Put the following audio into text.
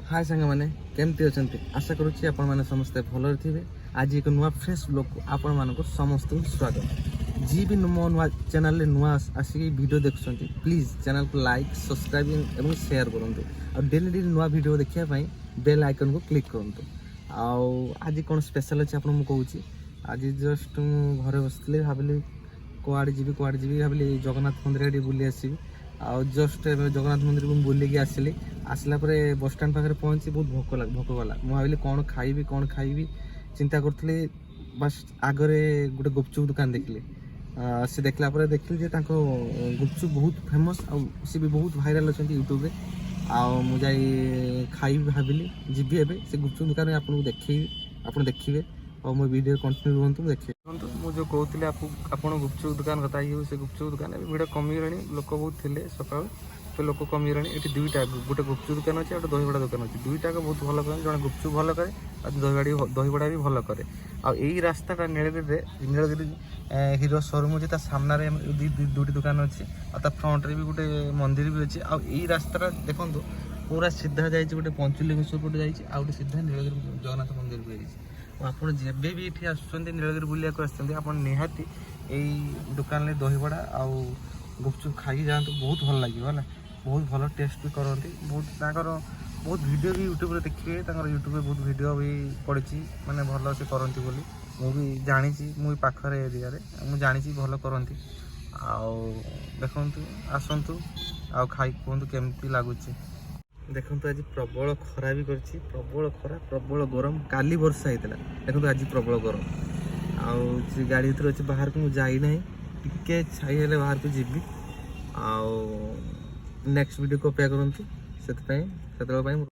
हाय सांग मैंने केमती अच्छा आशा करुच्ची आपण मैंने समस्ते भल थे। आज एक नुआ फ्रेश ब्लॉग आपण मानक समस्त स्वागत। जी भी मो नुआ चैनल नुआ आसिक वीडियो देखुं प्लीज चैनल को लाइक सब्सक्राइब और शेयर करूँ और डेली डेली नुआ वीडियो देखापी बेल आइकन को क्लिक करूँ। आज कौन स्पेशल अच्छे आप कहूँ आज जस्ट घरे बसती भाविली कुआड़े जी भाविली जगन्नाथ मंदिर बुली आसवि जस्ट जगन्नाथ मंदिर को बुलिकी आसली आसला बस स्टाण्ड पाखे पहुँची बहुत भोक गला मुझे कौन खाइबी चिंता करी बस आगरे गोटे गुपचुप दुकान देखिली से देखला देखिली जे गुपचुप बहुत फेमस सी भी बहुत भाइराल अच्छा यूट्यूब मुझे खाइबी भाविली जीवी एवं से गुपचुप दुकान आपको देखी आप देखिए और मो वीडियो कंटिन्यू रुहतु देखिए। मुझे कहते आपन गुपचुप दुकान कथा ये से गुपचुप दुकान भिड़ कमिगला लोक बहुत थे सका तो लोक कमिगला ये दुईटा गोटे गुपचुप दुकान अच्छे गोटे दहीबड़ा दुकान अच्छे दुईटा बहुत भल कै जड़े गुपचुप भल कै दहीबड़ा भी भल कै आई रास्ता नीलगिरी हीरो शोरूम अच्छे सामने दुईटी दुकान अच्छे और फ्रंट भी गोटे मंदिर भी अच्छे आई रास्ता देखो पूरा सीधा जाइए गोटे पंचलिंगेश्वर गोटे जाइए आउ सीधा नीलगिरी जगन्नाथ मंदिर भी जाइए। आपड़ जब भी ये आसुँच नीलगिरी बुलिया आप निहाती यही दुकान में दहीबड़ा आउ गुपचुप खाई जातु बहुत भल लगे है बहुत भल टेस्ट भी करती बहुत वीडियो भी यूट्यूब देखिए यूट्यूब बहुत वीडियो भी पड़ी माने भल से करती बोली मुझे जानी मुझे पाखर एरिया मुझे जानी भल करती देखु आसतु आ खाई कहतु केमती लगुच देखो आज प्रबल खरा भी करछि प्रबल खरा प्रबल गरम काली वर्षा होता देखो आज प्रबल गरम आउ गाड़ी भर अच्छे बाहर को जाई ना टिके छाई हेले बाहर को जीवी नेक्स्ट वीडियो को अपेक्षा करते से